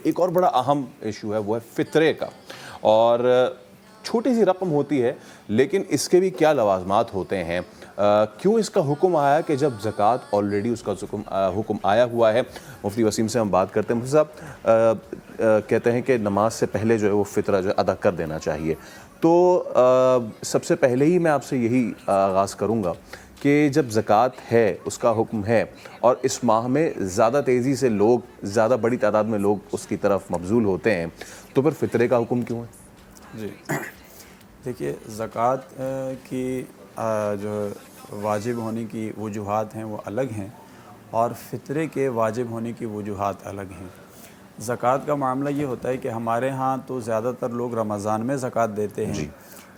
ایک اور بڑا اہم ایشو ہے وہ ہے فطرے کا، اور چھوٹی سی رقم ہوتی ہے لیکن اس کے بھی کیا لوازمات ہوتے ہیں، کیوں اس کا حکم آیا کہ جب زکوٰۃ آلریڈی اس کا حکم آیا ہوا ہے۔ مفتی وسیم سے ہم بات کرتے ہیں۔ مفتی صاحب کہتے ہیں کہ نماز سے پہلے جو ہے وہ فطرہ جو ہے ادا کر دینا چاہیے، تو سب سے پہلے ہی میں آپ سے یہی آغاز کروں گا کہ جب زکوٰۃ ہے، اس کا حکم ہے، اور اس ماہ میں زیادہ تیزی سے لوگ، زیادہ بڑی تعداد میں لوگ اس کی طرف مبذول ہوتے ہیں، تو پھر فطرے کا حکم کیوں ہے؟ جی دیکھیے، زکوٰۃ کی جو واجب ہونے کی وجوہات ہیں وہ الگ ہیں، اور فطرے کے واجب ہونے کی وجوہات الگ ہیں۔ زکوٰۃ کا معاملہ یہ ہوتا ہے کہ ہمارے ہاں تو زیادہ تر لوگ رمضان میں زکوٰۃ دیتے ہیں،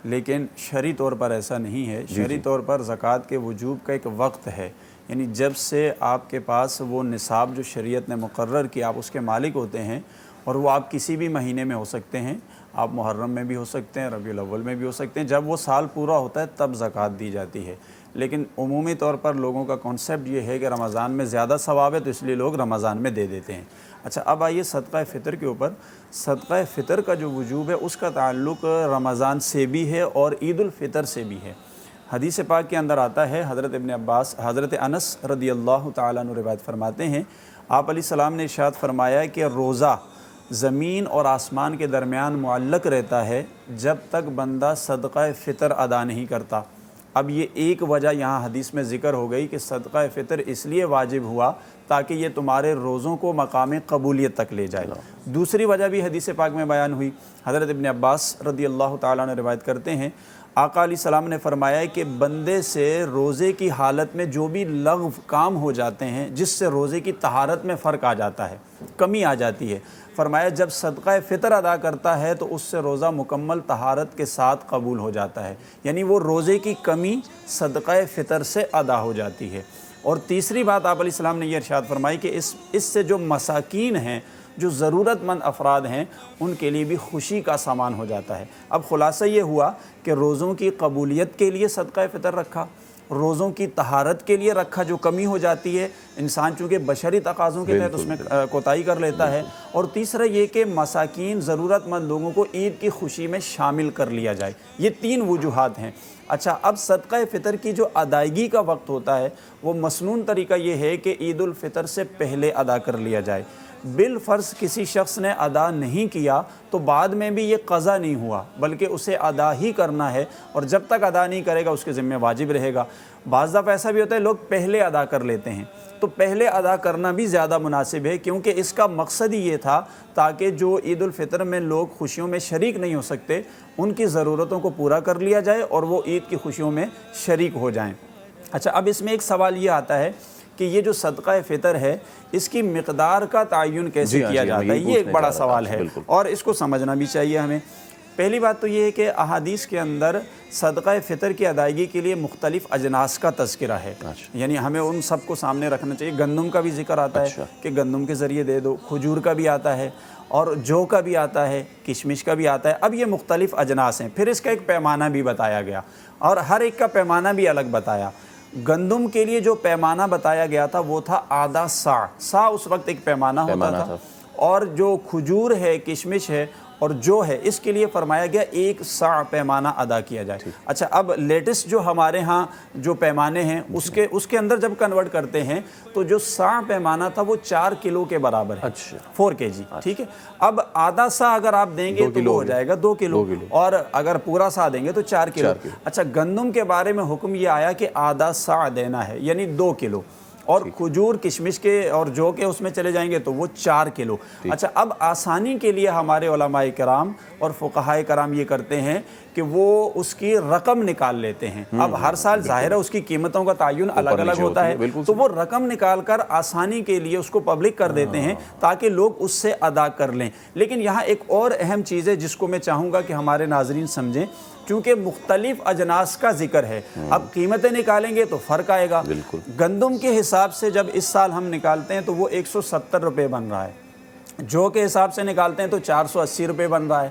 لیکن شرعی طور پر ایسا نہیں ہے۔ شرعی طور پر زکوٰۃ کے وجوب کا ایک وقت ہے، یعنی جب سے آپ کے پاس وہ نصاب جو شریعت نے مقرر کیا آپ اس کے مالک ہوتے ہیں، اور وہ آپ کسی بھی مہینے میں ہو سکتے ہیں، آپ محرم میں بھی ہو سکتے ہیں، ربیع الاول میں بھی ہو سکتے ہیں، جب وہ سال پورا ہوتا ہے تب زکوٰۃ دی جاتی ہے۔ لیکن عمومی طور پر لوگوں کا کانسیپٹ یہ ہے کہ رمضان میں زیادہ ثواب ہے تو اس لیے لوگ رمضان میں دے دیتے ہیں۔ اچھا، اب آئیے صدقہ فطر کے اوپر۔ صدقہ فطر کا جو وجوب ہے اس کا تعلق رمضان سے بھی ہے اور عید الفطر سے بھی ہے۔ حدیث پاک کے اندر آتا ہے، حضرت انس رضی اللہ تعالیٰ عنہ روایت فرماتے ہیں، آپ علیہ السلام نے ارشاد فرمایا کہ روزہ زمین اور آسمان کے درمیان معلق رہتا ہے جب تک بندہ صدقہ فطر ادا نہیں کرتا۔ اب یہ ایک وجہ یہاں حدیث میں ذکر ہو گئی کہ صدقہ فطر اس لیے واجب ہوا تاکہ یہ تمہارے روزوں کو مقام قبولیت تک لے جائے۔ دوسری وجہ بھی حدیث پاک میں بیان ہوئی، حضرت ابن عباس رضی اللہ تعالیٰ عنہ روایت کرتے ہیں، آقا علیہ السلام نے فرمایا کہ بندے سے روزے کی حالت میں جو بھی لغو کام ہو جاتے ہیں، جس سے روزے کی طہارت میں فرق آ جاتا ہے، کمی آ جاتی ہے، فرمایا جب صدقہ فطر ادا کرتا ہے تو اس سے روزہ مکمل طہارت کے ساتھ قبول ہو جاتا ہے، یعنی وہ روزے کی کمی صدقہ فطر سے ادا ہو جاتی ہے۔ اور تیسری بات آپ علیہ السلام نے یہ ارشاد فرمائی کہ اس سے جو مساکین ہیں، جو ضرورت مند افراد ہیں، ان کے لیے بھی خوشی کا سامان ہو جاتا ہے۔ اب خلاصہ یہ ہوا کہ روزوں کی قبولیت کے لیے صدقہ فطر رکھا، روزوں کی طہارت کے لیے رکھا، جو کمی ہو جاتی ہے انسان چونکہ بشری تقاضوں کے تحت اس میں کوتاہی کر لیتا ہے، اور تیسرا یہ کہ مساکین ضرورت مند لوگوں کو عید کی خوشی میں شامل کر لیا جائے۔ یہ تین وجوہات ہیں۔ اچھا، اب صدقہ فطر کی جو ادائیگی کا وقت ہوتا ہے وہ مسنون طریقہ یہ ہے کہ عید الفطر سے پہلے ادا کر لیا جائے۔ بالفرض کسی شخص نے ادا نہیں کیا تو بعد میں بھی یہ قضا نہیں ہوا بلکہ اسے ادا ہی کرنا ہے، اور جب تک ادا نہیں کرے گا اس کے ذمہ واجب رہے گا۔ بعض دفعہ ایسا بھی ہوتا ہے لوگ پہلے ادا کر لیتے ہیں، تو پہلے ادا کرنا بھی زیادہ مناسب ہے، کیونکہ اس کا مقصد ہی یہ تھا تاکہ جو عید الفطر میں لوگ خوشیوں میں شریک نہیں ہو سکتے ان کی ضرورتوں کو پورا کر لیا جائے اور وہ عید کی خوشیوں میں شریک ہو جائیں۔ اچھا، اب اس میں ایک سوال یہ آتا ہے کہ یہ جو صدقہ فطر ہے اس کی مقدار کا تعین کیسے کیا جاتا ہے، یہ ایک بڑا سوال ہے اور اس کو سمجھنا بھی چاہیے ہمیں۔ پہلی بات تو یہ ہے کہ احادیث کے اندر صدقہ فطر کی ادائیگی کے لیے مختلف اجناس کا تذکرہ ہے، یعنی ہمیں ان سب کو سامنے رکھنا چاہیے۔ گندم کا بھی ذکر آتا ہے کہ گندم کے ذریعے دے دو، کھجور کا بھی آتا ہے، اور جو کا بھی آتا ہے، کشمش کا بھی آتا ہے۔ اب یہ مختلف اجناس ہیں، پھر اس کا ایک پیمانہ بھی بتایا گیا اور ہر ایک کا پیمانہ بھی الگ بتایا۔ گندم کے لیے جو پیمانہ بتایا گیا تھا وہ تھا آدھا سا اس وقت ایک پیمانہ ہوتا تھا، اور جو کھجور ہے، کشمش ہے اور جو ہے اس کے لیے فرمایا گیا 1 سا پیمانہ ادا کیا جائے۔ اچھا، اب لیٹسٹ جو ہمارے ہاں جو پیمانے ہیں اس کے اندر جب کنورٹ کرتے ہیں تو جو سا پیمانہ تھا وہ 4 کلو کے برابر ہے، 4 kg، ٹھیک ہے۔ اب آدھا سا اگر آپ دیں گے تو وہ ہو جائے گا 2 کلو، اور اگر پورا سا دیں گے تو 4 کلو۔ اچھا، گندم کے بارے میں حکم یہ آیا کہ آدھا سا دینا ہے، یعنی 2 کلو، اور کھجور کشمش کے اور جو کہ اس میں چلے جائیں گے تو وہ 4 کلو۔ اچھا، اب آسانی کے لیے ہمارے علماء کرام اور فقہائے کرام یہ کرتے ہیں کہ وہ اس کی رقم نکال لیتے ہیں۔ اب ہر سال ظاہر ہے اس کی قیمتوں کا تعین الگ الگ ہوتا ہے، تو وہ رقم نکال کر آسانی کے لیے اس کو پبلک کر دیتے ہیں تاکہ لوگ اس سے ادا کر لیں۔ لیکن یہاں ایک اور اہم چیز ہے جس کو میں چاہوں گا کہ ہمارے ناظرین سمجھیں، چونکہ مختلف اجناس کا ذکر ہے، اب قیمتیں نکالیں گے تو فرق آئے گا۔ گندم کے حساب سے جب اس سال ہم نکالتے ہیں تو وہ 170 روپے بن رہا ہے، جو کے حساب سے نکالتے ہیں تو 480 روپے بن رہا ہے،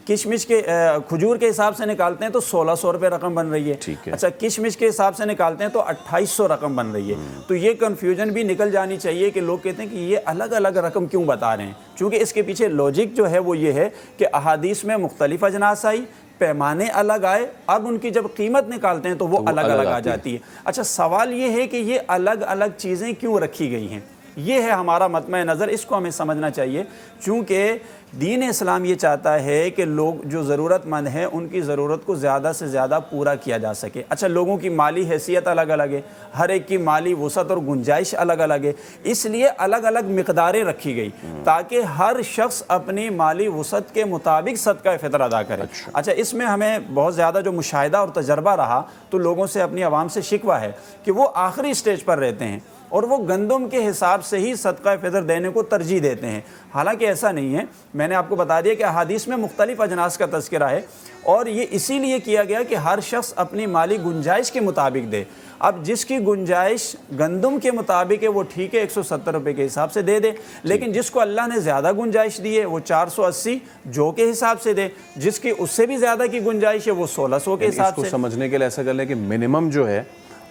किशमिश के खजूर के हिसाब से निकालते हैं तो 1600 रुपये रकम बन रही है। ठीक है। अच्छा, किशमिश के हिसाब से निकालते हैं तो 2800 रकम बन रही है। तो ये कन्फ्यूजन भी निकल जानी चाहिए कि लोग कहते हैं कि ये अलग अलग रकम क्यों बता रहे हैं, क्योंकि इसके पीछे लॉजिक जो है वो ये है कि अहादीस में मुख्तलिफ अजनास आई, पैमाने अलग आए, अब उनकी जब कीमत निकालते हैं तो वो अलग अलग आ जाती है। अच्छा, सवाल ये है कि ये अलग अलग चीज़ें क्यों रखी गई हैं, ये है हमारा मतमय नज़र, इसको हमें समझना चाहिए। चूँकि दीन इस्लाम ये चाहता है कि लोग जो ज़रूरतमंद हैं उनकी ज़रूरत को ज़्यादा से ज़्यादा पूरा किया जा सके। अच्छा, लोगों की माली हैसियत अलग अलग है, हर एक की माली वसअत और गुंजाइश अलग अलग है, इसलिए अलग अलग मिक़दारें रखी गई ताकि हर शख्स अपनी माली वसअत के मुताबिक सदका फ़ितर अदा करे। अच्छा, इसमें हमें बहुत ज़्यादा जो मुशाहिदा और तजर्बा रहा, तो लोगों से, अपनी आवाम से शिकवा है कि वो आखिरी स्टेज पर रहते हैं और वो गंदम के हिसाब से ही सदका फ़ितर देने को तरजीह देते हैं। हालांकि ऐसा नहीं है, मैंने आपको बता दिया कि अहादीस में मुख्तलिफ अजनास का तज़किरा है और ये इसीलिए किया गया कि हर शख्स अपनी माली गुंजाइश के मुताबिक दे। अब जिसकी गुंजाइश गंदम के मुताबिक है वो ठीक है, 170 रुपये के हिसाब से दे दे, लेकिन जिसको अल्लाह ने ज़्यादा गुंजाइश दी है वो 480 जो के हिसाब से दे, जिसकी उससे भी ज़्यादा की गुंजाइश है वो 1600 के हिसाब से। समझने के लिए ऐसा कर लें कि मिनिमम जो है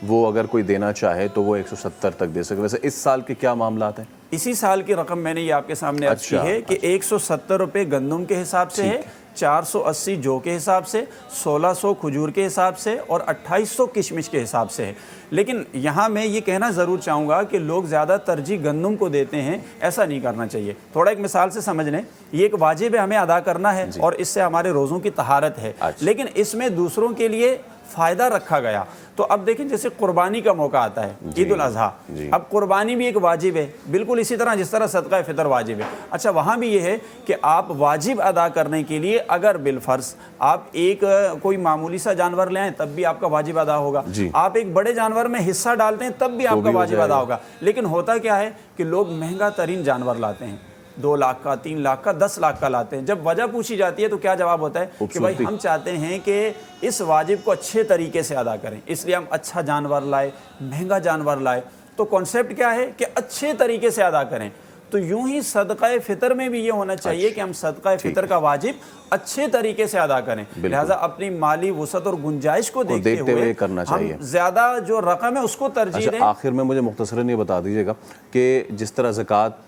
वो अगर कोई देना चाहे तो वो 170 तक दे सके। वैसे इस साल के क्या मामलात हैं? इसी साल की रकम मैंने ये आपके सामने अर्ज की है कि 170 रुपये गंदम के हिसाब से है, 480 जौ के हिसाब से, 1600 खजूर के हिसाब से और 2800 किशमिश के हिसाब से है। लेकिन यहाँ मैं ये कहना ज़रूर चाहूँगा कि लोग ज़्यादा तरजीह गंदम को देते हैं, ऐसा नहीं करना चाहिए। थोड़ा एक मिसाल से समझ लें, ये एक वाजिब है, हमें अदा करना है और इससे हमारे रोज़ों की तहारत है, लेकिन इसमें दूसरों के लिए फ़ायदा रखा गया। तो अब देखें, जैसे कुर्बानी का मौका आता है, ईद उल अज़हा, अब कुर्बानी भी एक वाजिब है, बिल्कुल इसी तरह जिस तरह सदका फ़ितर वाजिब है। अच्छा, वहाँ भी ये है कि आप वाजिब अदा करने के लिए अगर बिलफ़र्ज़ आप एक कोई मामूली सा जानवर ले आएँ तब भी आपका वाजिब अदा होगा, आप एक बड़े जानवर में हिस्सा डालते हैं तब भी आपका वाजिब अदा होगा। लेकिन होता क्या है कि लोग महंगा तरीन जानवर लाते हैं, 2 लाख का, 3 लाख का, 10 लाख का लाते हैं। जब वजह पूछी जाती है तो क्या जवाब होता है कि भाई हम चाहते हैं कि इस वाजिब को अच्छे तरीके से अदा करें, इसलिए हम अच्छा जानवर लाए, महंगा जानवर लाए। तो कॉन्सेप्ट क्या है कि अच्छे तरीके से अदा करें। तो यूं ही सदका फ़ितर में भी ये होना चाहिए कि हम सदका फ़ितर का वाजिब अच्छे तरीके से अदा करें। लिहाजा अपनी माली वसअत और गुंजाइश को देखते हुए करना चाहिए, हम ज़्यादा जो रकम है उसको तरजीह दें। आखिर में मुझे मुख्तसरन ये बता दीजिएगा कि जिस तरह ज़कात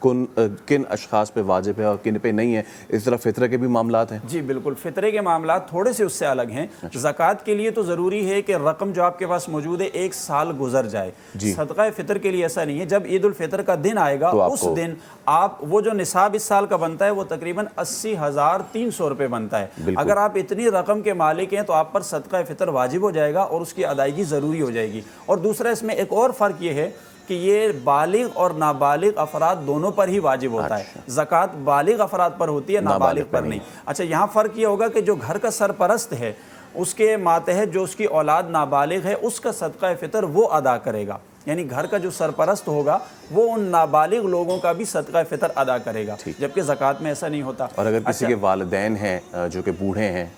किन अशखास पे वाजिब है और किन पे नहीं है, इस तरह फ़ितरे के भी मामलात हैं? जी बिल्कुल, फ़ितरे के मामलात थोड़े से उससे अलग हैं। ज़कात के लिए तो ज़रूरी है कि रकम जो आपके पास मौजूद है 1 साल गुजर जाए। सदका फ़ितर के लिए ऐसा नहीं है, जब ईद उल फ़ितर का दिन आएगा तो उस दिन आप वो जो निसाब इस साल का बनता है वो तकरीबन 80,300 रुपये बनता है। अगर आप इतनी रकम के मालिक हैं तो आप पर सदका फ़ितर वाजिब हो जाएगा और उसकी अदायगी ज़रूरी हो जाएगी। और दूसरा इसमें एक और फ़र्क ये है कि ये बालिग और नाबालिग अफराद दोनों पर ही वाजिब होता है। ज़कात बालिग अफराद पर होती है, नाबालिग पर नहीं। अच्छा, यहाँ फ़र्क ये होगा कि जो घर का सरपरस्त है उसके मातहत जो उसकी औलाद नाबालिग है उसका सदका फ़ितर वो अदा करेगा, यानी घर का जो सरपरस्त होगा वो उन नाबालिग लोगों का भी सदका फ़ितर अदा करेगा, जबकि ज़कात में ऐसा नहीं होता। और अगर किसी के वालिदैन हैं जो कि बूढ़े हैं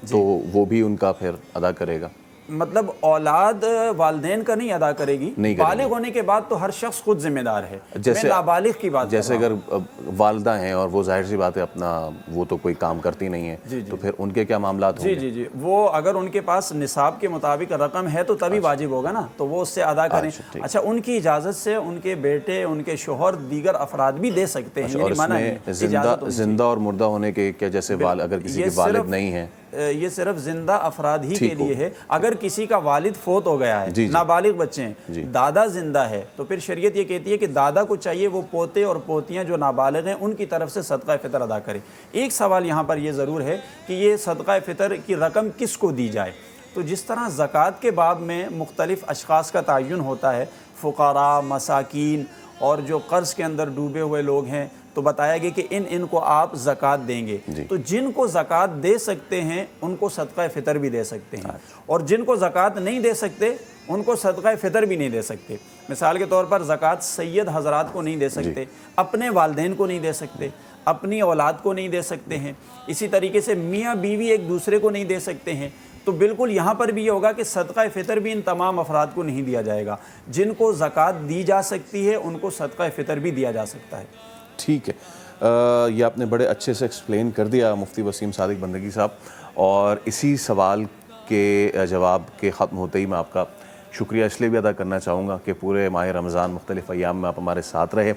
तो वो भी उनका फिर अदा करेगा? मतलब औलाद वालिदैन का नहीं अदा करेगी, बालिग होने के बाद तो हर शख्स खुद जिम्मेदार है। जैसे नाबालिग की बात, जैसे अगर वालिदा हैं और वो जाहिर सी बात है अपना वो तो कोई काम करती नहीं है, तो फिर उनके क्या मामलात होंगे? जी, वो अगर उनके पास निसाब के मुताबिक रकम है तो तभी वाजिब होगा ना, तो वो उससे अदा करें। अच्छा, उनकी इजाज़त से उनके बेटे, उनके शोहर, दीगर अफराद भी दे सकते हैं। और इसमें जिंदा और मुर्दा होने के क्या, जैसे अगर किसी के वालिद नहीं है, ये सिर्फ जिंदा अफराद ही के लिए है। अगर किसी का वालिद फोत हो गया है, नाबालिग बच्चे हैं, दादा जिंदा है, तो फिर शरीयत ये कहती है कि दादा को चाहिए वो पोते और पोतियां जो नाबालिग हैं उनकी तरफ से सदका फ़ितर अदा करें। एक सवाल यहाँ पर ये ज़रूर है कि ये सदका फ़ितर की रकम किस को दी जाए। तो जिस तरह ज़कात के बाब में मुख्तलिफ़ अशख़ास का तयन होता है, फ़ुक़रा, मसाकीन और जो कर्ज़ के अंदर डूबे हुए लोग हैं, तो बताया गया कि इनको आप ज़कात देंगे। तो जिनको ज़कात दे सकते हैं उनको सदका फ़ितर भी दे सकते हैं, और जिनको ज़कात नहीं दे सकते उनको सदका फ़ितर भी नहीं दे सकते। मिसाल के तौर पर ज़कात सैयद हज़रात को नहीं दे सकते, अपने वालिदैन को नहीं दे सकते, अपनी औलाद को नहीं दे सकते हैं, इसी तरीके से मियाँ बीवी एक दूसरे को नहीं दे सकते हैं। तो बिल्कुल यहाँ पर भी ये होगा कि सदका फ़ितर भी इन तमाम अफराद को नहीं दिया जाएगा। जिनको ज़कात दी जा सकती है उनको सदका फ़ितर भी दिया जा सकता है। ٹھیک ہے، یہ آپ نے بڑے اچھے سے ایکسپلین کر دیا مفتی وسیم صادق بندگی صاحب، اور اسی سوال کے جواب کے ختم ہوتے ہی میں آپ کا شکریہ اس لیے بھی ادا کرنا چاہوں گا کہ پورے ماہ رمضان مختلف ایام میں آپ ہمارے ساتھ رہے.